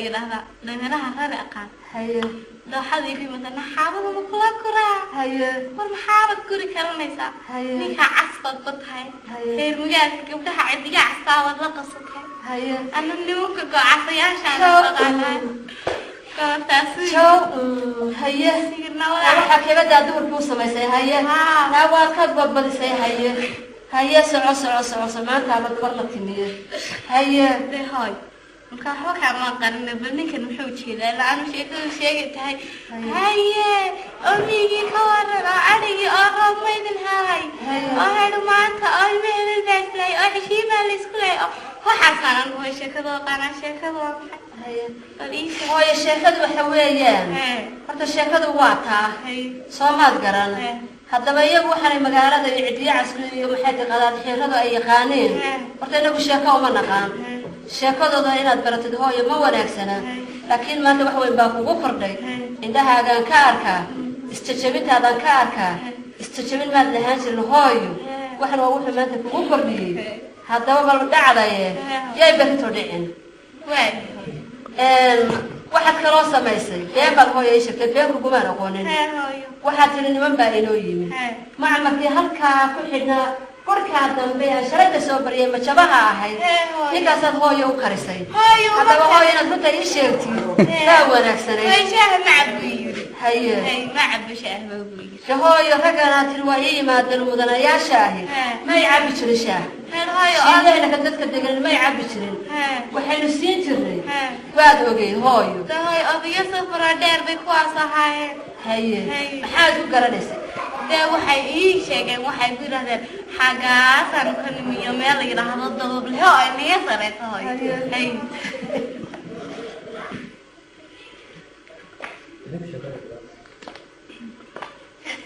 يراها لمنها هرقة هيا لو حد يجي مثلا حابة مكلا كرا هيا والمحابة كوري كرنيسا هيا نيك عصفة بطها هيا خير مجال قبلها عندي عصا ولا قصتها هيا أنا اللي ممكن عصياش أنا بقالها شو هيا waxaa kala daadur ku sameysay haya taa waa ka badbadisay haya soco samaanta ama barna timiye haya hay marka waxa ma qarin balninkan wuxuu jeedaa la aanu sheegay tahay haya omigi ka waran arigi oo roobmaydin hay oo maanta ay meelaysay oo xishiba la isku leeyahay waxa sanan way sheekado qana sheekado hooyo sheekadu waxa weeyaan horta sheekadu waa taa Soomaad garan haddaba iyagu waxay magaalada iyo cidiya casri iyo maxay qadaad xirado ay yaqaaneen horta inagu sheeko uma naqaan sheekadooda inaad baratid hooyo ma wanaagsana laakiin maanta wax weyn baa kugu kordhay indhahaagan ka arkaa istajabintaadan ka arkaa istajabin maad lahaan jirin hooyo waxna waa wuxuu maanta kugu kordhiyey haddaba bal dhacdaye yay barito dhicin waxaad kaloo samaysay been baad hooyo ii sheegtay been kugumaan aqoonin waxaad tiri niman baa inoo yimi macmarkii halkaa ku xidhnaa korkaa dambe aan shalayda soo bariyay majabaha ahayd ninkaasaad hooyo u karisay haddaba hooyo inaad runta ii sheegtid saa wanaagsanay haye hooyo ragganaad tiri waa ii yimaadeen mudanayaasha ahi may cabi jirin shaah shiidahayna dadka degan may cabi jirin waxaynu siin jirnay waad ogeyd hooyo odayo safara dheer bay kuwaas ahaayeen haye maxaad ku garanaysay dee waxay ii sheegeen waxay ku yidhahdeen xagaasaan ka nimiyo meel la yidhaahdo dabableho ay niga sareyso hooyo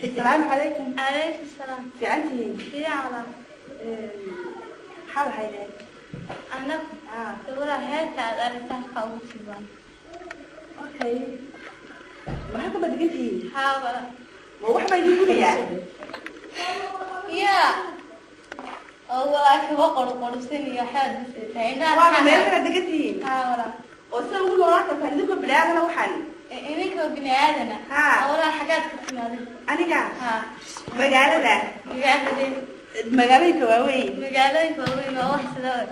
السلام عليكم. عليكم السلام. في عندي. في على. حال هاي. أنا. تقول هيك أنا تحت أوصيبان. أوكي. ما هذا ما تقولي. حاضر. وواحد ما يقول لي يعني. يا. والله كم قرص سني يا حادث. هنا. والله ما يقدر تقولي. حاضر. وسأقول له راك فهمتكم بالعادة لو حل. إنك بني آدم. أولا حاجات كتير. أنا قاعد. مقالة ده. مقالة ده. مقالة كواوين. مقالة كواوين ما واحد سلام.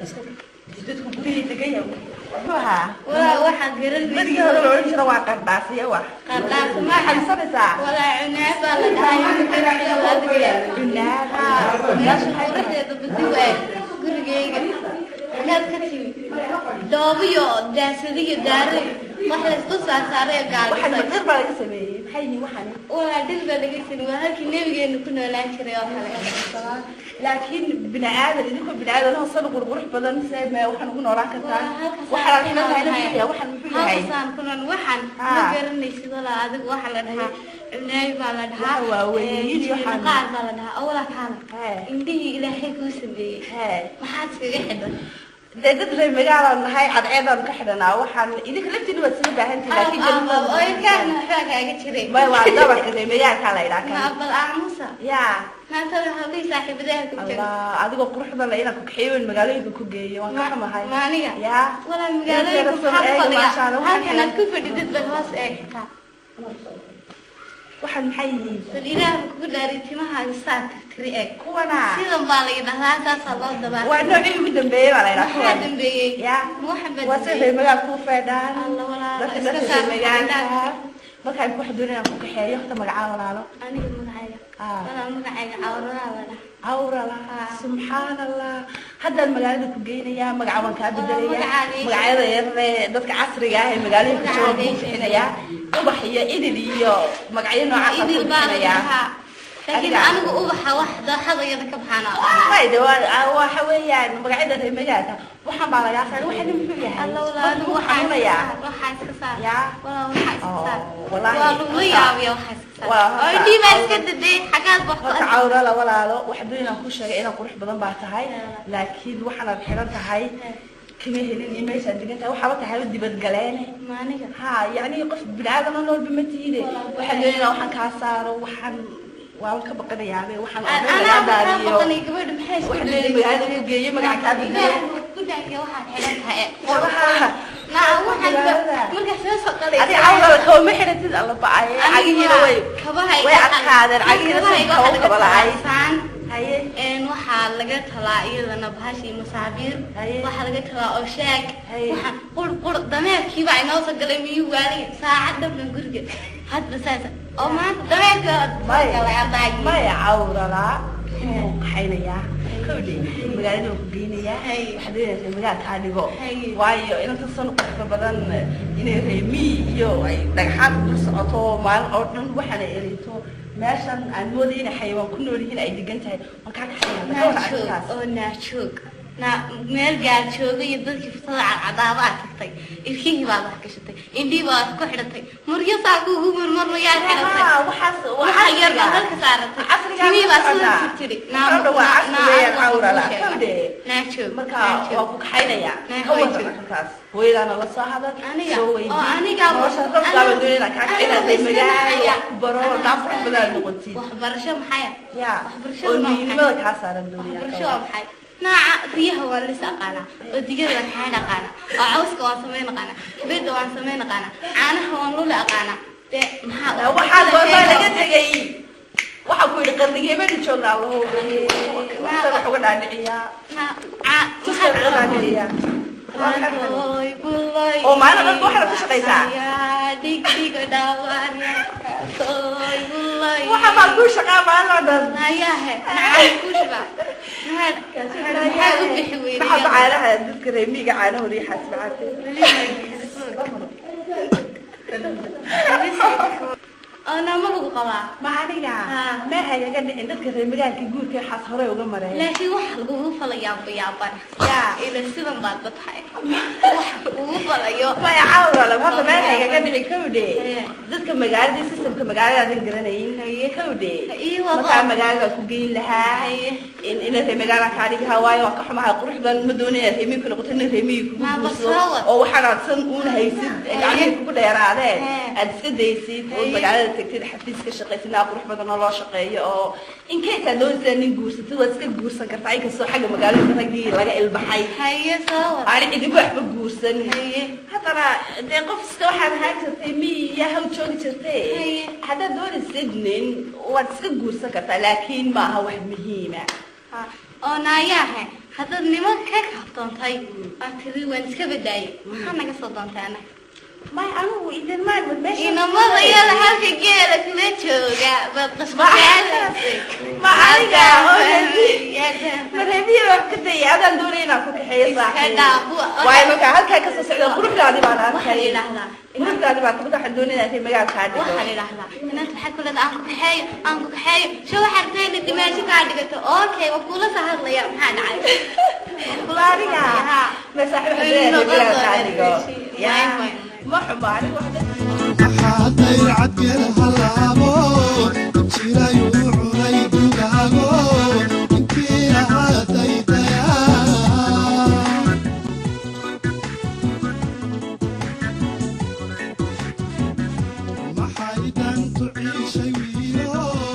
جدتكم بني تجيهم. ولا واحد قرر بس يقولوا إيش روا قرداس يا واحد. قرداس ما حد صبصة. ولا عناب ولا داي. عناب. لا شو حيرة تبدي قرقيقة. لا كتير. دابيو داسدي داري. واحد قصة سارية قاعد. واحد مقرب على اسمه محيي واحد. ولا دلبة لقيت وهاكي نبي إنه كنا لا نشري أحد. لكن بني آدم اللي يكون بني آدم هو صار غرغر بدن سايب ما واحد نكون وراك تان. واحد هنا هنا واحد مفيد هاي. هذا كنا واحد. نقدر نشيد ولا هذا واحد لها. النايب على لها. وين واحد. قاعد على لها. أول حاجة. عندي إلى حيك وسمي. ما حد في حدا. dad reer magaalo nahay cadceedan ka xidhanaa waxaan idinka laftiin waa soo baahantii laakiin jannada oo kan xaga iga jiray ma waa dabarka reer magaalka la ilaakan ma bal aamusa ya hanta hadii saaxiibadaha ku jira Allah adigo quruxda la inaan ku kaxeeyo magaalada ku geeyo waan ka xumahay maaniga ya wala magaalada ku xaqada halkan ku fadhidid bal hoos eegta waxaan maxay yihiin ilaahay ku dhaaray timaha isaaq tiree kuwana sidan baa la yiraahdaa taas loo dabaa waa nooci ugu dambeeyay baa la yiraahdaa waa dambeeyay ya muhammad waa sida magaalada ku feedaan Allah wala iska saar magaalada markaan ku xadunayaan ku kaxeeyo xta magaca walaalo aniga magacayga wala magacayga awrala subhanallah hadda magaalada ku geynaya magaca waan ka bedelaya magacyada yar dadka casriga ah ee magaalada ku soo bixinaya ubax iyo idil iyo magacyo nooca ah ku bixinaya laakiin anigu ubaxa waxda hadayada ka baxana fayda waa xawayaan magacyada reer magaalada waxaan baa laga saaray waxa nin muxuu yahay Allah walaalo waxa iska saar ya waxa iska saar wallahi waa lagu yaabiyo waxa iska saar oo diiba iska daday xagaad baxdo awra la walaalo waxa doonaa ku sheegay inaan qurux badan baa tahay laakiin waxaan xiran tahay كم هلين إيميش عندك وحاولت أحاول دبت جلاني مانية ها يعني قف بالعادة أنا بمتيلي وحنا وحن كاسار وحن وعمل كبقنا يعني وحن أنا بقني قبل بحس وحنا اللي بهذا الجيم مقعد هذا كنت أحكي واحد حلتها نعم واحد مركز فيصل قليل أدي عاوزة الكوم حرتي الله بعي عجينة ويأكادر عجينة سكوا كبلاي هاي إن واحد لقيت هلا إذا نبهاشي مسافر واحد لقيت هلا أوشاك واحد قر ضمير كيف عينه وصل ميو وعلي ساعة دبل نقول هاد بساسة أو ما ضمير ما يعور لا حينيا كودي مقالين وبينيا حدين مقال كاديجو وايو إن تصنع كبدن إن رمي يو دحات بسعته مال أردن وحنا إليتو ماشان عن مودين حيوان كنا نريد أي دقنتها وكان حيوان ناشوك meel gaajooga iyo dadkii ftada cadaabaa tagtay ilkihii baa wax ka shatay indhii baa ku xidhatay muryo saa kuugu murmurmayaa xidhatay waxa yar baa halka saaratay casrigii baa sida ku tiri markaa waa ku kaxaynaya kaas hooyadaana la soo hadal aniga waxbarasho maxay waxbarashada kaa saaran maxay ناع ريها ولا ساقانا وديجر الحين قانا عوسك واسمين قانا بيد واسمين قانا عنها ونقول قانا ما واحد والله لقيت جاي واحد يقول قرنيه ما تشوفنا الله ما راح ولا نعيا oo maalin dad waxa ku shaqeysaa dig dawaan waxa ma ku shaqaa maalin dad ayahe nacay ku shaqaa maxaa caanaha dadka reemiga caanaha riixaas macaafee أنا ما بقولها ما عليها ما هي قد عندك الرجال كيقول كي حص هراء وجمرة لكن واحد قوه فلا يابان يا إذا سيدنا بعد بتحي واحد قوه فلا يا ما يعاور على هذا ما هي قد الكودي ذلك مجال دي سيستم كمجال هذا الجرنين هي كودي أيوة ما كان مجال كوجين لها إن في مجال كاري هواي وكحمها قرح ذا مدونية في مين كنا قلنا في مين ما بصور أو حنا تصنقون هيسد يعني كل يرادين أتسد يسد ومجال تكتير حفيز كشقيتنا قروح بدنا الله شقية أو إن كنت هدول سنين جورس توا سك جورسن كرتاعي كسر حاجة مقالة كتاجي لقى البحي هي صور أنا إذا بحب جورسن هي هترى تقف استوحى هاك تيمي يا هو تشوي ترتي هذا دول السجنين وتسك جورسن كرتا لكن ما هو واحد مهمة أنا ياها هذا نمط كيك حطن طيب أتري وين سكبداي ما حنا قصدنا أنا ما أنا إذا ما ماشي إنه ما ضيع لها في جيلك ليشوجا بس ما ما عليها ما ربي وقت هذا دورينا كوك حيصة واي ما كان هالك كسر سعيد الخروج لعدي معنا وحلي لحظة إنك لعدي معنا كبدا حدوني في مجال كاردي وحلي لحظة إنك الحين كل ده أنكو حي شو حرتين الدماغ كاردي قلت أوكي وكل سهر لي محل عايز بلاريها مساحة حدين مجال كاردي يا ما حباري وحدة حتى يلعب الهلامو تشيلا يوعي دوغاغو كيرا هاتيتيا ما حيدان تعيش ويلو